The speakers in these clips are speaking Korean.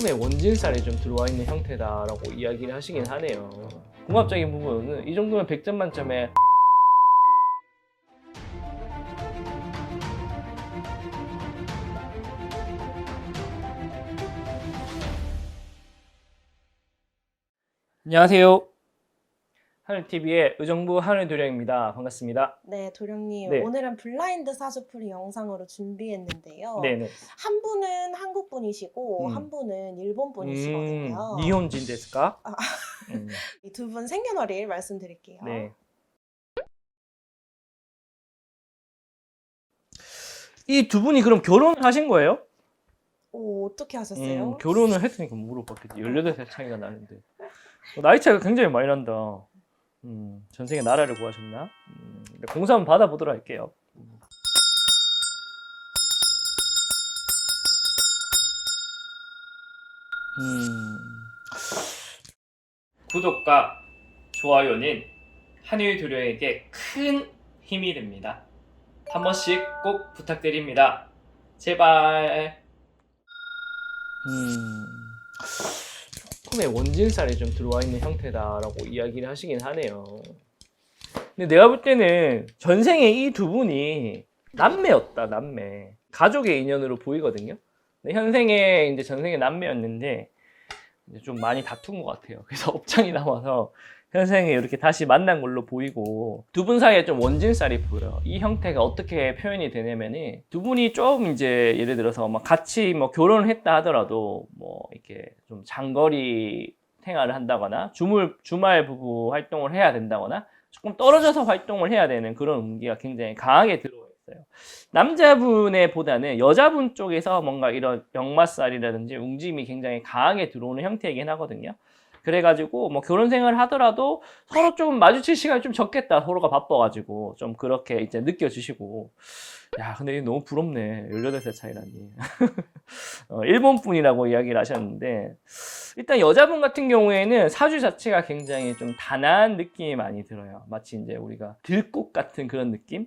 조금의 원진살이 좀 들어와 있는 형태다라고 이야기를 하시긴 하네요. 궁합적인 부분은 이 정도면 100점 만점에 안녕하세요. 하늘TV의 의정부 하늘도령입니다. 반갑습니다. 네, 도령님. 네. 오늘은 블라인드 사주풀이 영상으로 준비했는데요. 네네. 한 분은 한국 분이시고, 음. 한 분은 일본 분이시거든요. 니혼진 데스까? 아, 음. 이 두 분 생년월일 말씀드릴게요. 네. 이 두 분이 그럼 결혼을 하신 거예요? 오, 어떻게 하셨어요? 결혼을 했으니까 물어봤겠지. 18살 차이가 나는데. 나이 차이가 굉장히 많이 난다. 전생에 나라를 구하셨나? 공사 한번 받아보도록 할게요. 구독과 좋아요는 한일도령에게 큰 힘이 됩니다. 한 번씩 꼭 부탁드립니다. 제발. 조금의 원진살이 좀 들어와 있는 형태다라고 이야기를 하시긴 하네요. 근데 내가 볼 때는 전생에 이 두 분이 남매였다, 남매. 가족의 인연으로 보이거든요. 근데 현생에 이제 전생에 남매였는데 이제 좀 많이 다툰 것 같아요. 그래서 업장이 나와서 현생에 이렇게 다시 만난 걸로 보이고 두 분 사이에 좀 원진살이 보여요. 이 형태가 어떻게 표현이 되냐면은 두 분이 좀 이제 예를 들어서 막 같이 뭐 결혼을 했다 하더라도 뭐 이렇게 좀 장거리 생활을 한다거나 주말 부부 활동을 해야 된다거나 조금 떨어져서 활동을 해야 되는 그런 운기가 굉장히 강하게 들어와 있어요. 남자분의 보다는 여자분 쪽에서 뭔가 이런 역마살이라든지 웅짐이 굉장히 강하게 들어오는 형태이긴 하거든요. 그래가지고 뭐 결혼 생활을 하더라도 서로 좀 마주칠 시간이 좀 적겠다. 서로가 바빠가지고 좀 그렇게 이제 느껴지시고. 야, 근데 너무 부럽네. 18살 차이라니. 일본 분이라고 이야기를 하셨는데 일단 여자분 같은 경우에는 사주 자체가 굉장히 좀 단아한 느낌이 많이 들어요. 마치 이제 우리가 들꽃 같은 그런 느낌?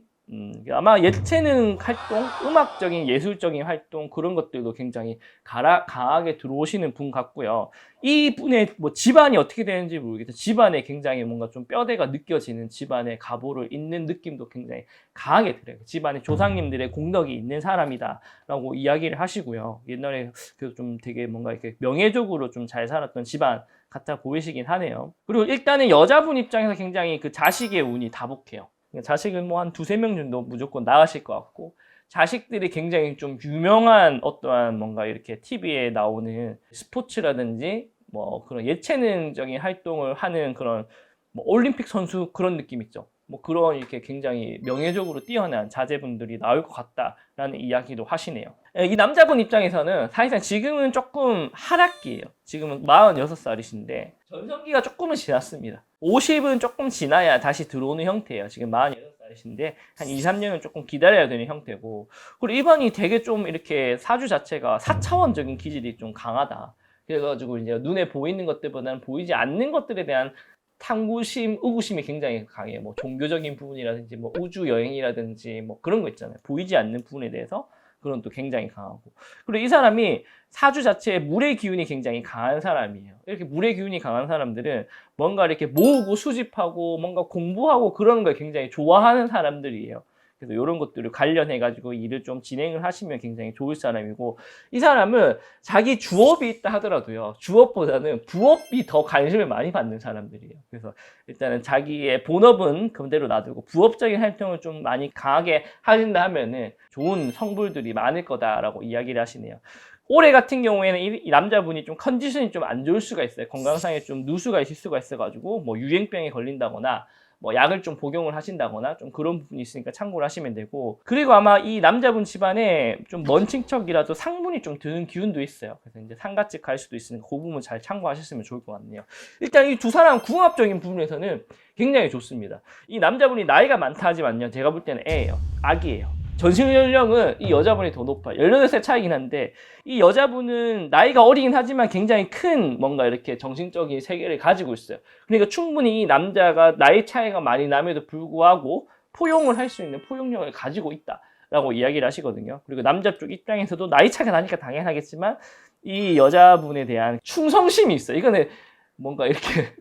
아마 예체능 활동, 음악적인 예술적인 활동 그런 것들도 굉장히 강하게 들어오시는 분 같고요. 이 분의 뭐 집안이 어떻게 되는지 모르겠어요. 집안에 굉장히 뭔가 좀 뼈대가 느껴지는 집안의 가보를 잇는 느낌도 굉장히 강하게 들어요. 집안에 조상님들의 공덕이 있는 사람이다라고 이야기를 하시고요. 옛날에 그래도 좀 되게 뭔가 이렇게 명예적으로 좀 잘 살았던 집안 같아 보이시긴 하네요. 그리고 일단은 여자분 입장에서 굉장히 그 자식의 운이 다복해요. 자식은 뭐 한 두세 명 정도 무조건 낳으실 것 같고 자식들이 굉장히 좀 유명한 어떠한 뭔가 이렇게 TV에 나오는 스포츠라든지 뭐 그런 예체능적인 활동을 하는 그런 뭐 올림픽 선수 그런 느낌 있죠. 뭐 그런 이렇게 굉장히 명예적으로 뛰어난 자제분들이 나올 것 같다라는 이야기도 하시네요. 이 남자분 입장에서는 사실상 지금은 조금 하락기예요. 지금은 46살이신데 전성기가 조금은 지났습니다. 50은 조금 지나야 다시 들어오는 형태예요. 지금 46살이신데 한 2, 3년은 조금 기다려야 되는 형태고 그리고 이번이 되게 좀 이렇게 사주 자체가 4차원적인 기질이 좀 강하다. 그래가지고 이제 눈에 보이는 것들보다는 보이지 않는 것들에 대한 탐구심, 의구심이 굉장히 강해요. 뭐 종교적인 부분이라든지 뭐 우주 여행이라든지 뭐 그런 거 있잖아요. 보이지 않는 부분에 대해서 그런 또 굉장히 강하고. 그리고 이 사람이 사주 자체에 물의 기운이 굉장히 강한 사람이에요. 이렇게 물의 기운이 강한 사람들은 뭔가 이렇게 모으고 수집하고 뭔가 공부하고 그러는 걸 굉장히 좋아하는 사람들이에요. 그래서 이런 것들을 관련해가지고 일을 좀 진행을 하시면 굉장히 좋을 사람이고 이 사람은 자기 주업이 있다 하더라도요. 주업보다는 부업이 더 관심을 많이 받는 사람들이에요. 그래서 일단은 자기의 본업은 그대로 놔두고 부업적인 활동을 좀 많이 강하게 하신다 하면은 좋은 성불들이 많을 거다라고 이야기를 하시네요. 올해 같은 경우에는 이 남자분이 좀 컨디션이 좀 안 좋을 수가 있어요. 건강상에 좀 누수가 있을 수가 있어가지고 뭐 유행병에 걸린다거나 뭐 약을 좀 복용을 하신다거나 좀 그런 부분이 있으니까 참고를 하시면 되고 그리고 아마 이 남자분 집안에 좀 먼 친척이라도 상문이 좀 드는 기운도 있어요. 그래서 이제 상가집 갈 수도 있으니까 그 부분 잘 참고하셨으면 좋을 것 같네요. 일단 이 두 사람 궁합적인 부분에서는 굉장히 좋습니다. 이 남자분이 나이가 많다 하지만요. 제가 볼 때는 애예요. 아기예요. 전신 연령은 이 여자분이 더 높아요. 18살 차이긴 한데 이 여자분은 나이가 어리긴 하지만 굉장히 큰 뭔가 이렇게 정신적인 세계를 가지고 있어요. 그러니까 충분히 이 남자가 나이 차이가 많이 남에도 불구하고 포용을 할 수 있는 포용력을 가지고 있다 라고 이야기를 하시거든요. 그리고 남자 쪽 입장에서도 나이 차가 나니까 당연하겠지만 이 여자분에 대한 충성심이 있어요. 이거는 뭔가 이렇게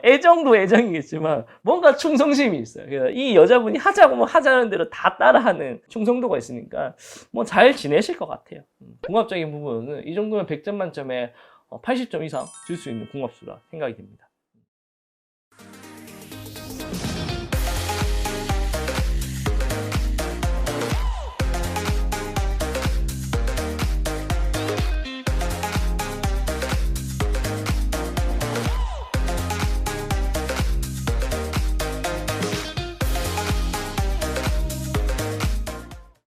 애정도 애정이겠지만 뭔가 충성심이 있어요. 그래서 이 여자분이 하자고 뭐 하자는 대로 다 따라하는 충성도가 있으니까 뭐 잘 지내실 것 같아요. 궁합적인 부분은 이 정도면 100점 만점에 80점 이상 줄 수 있는 궁합수라 생각이 됩니다.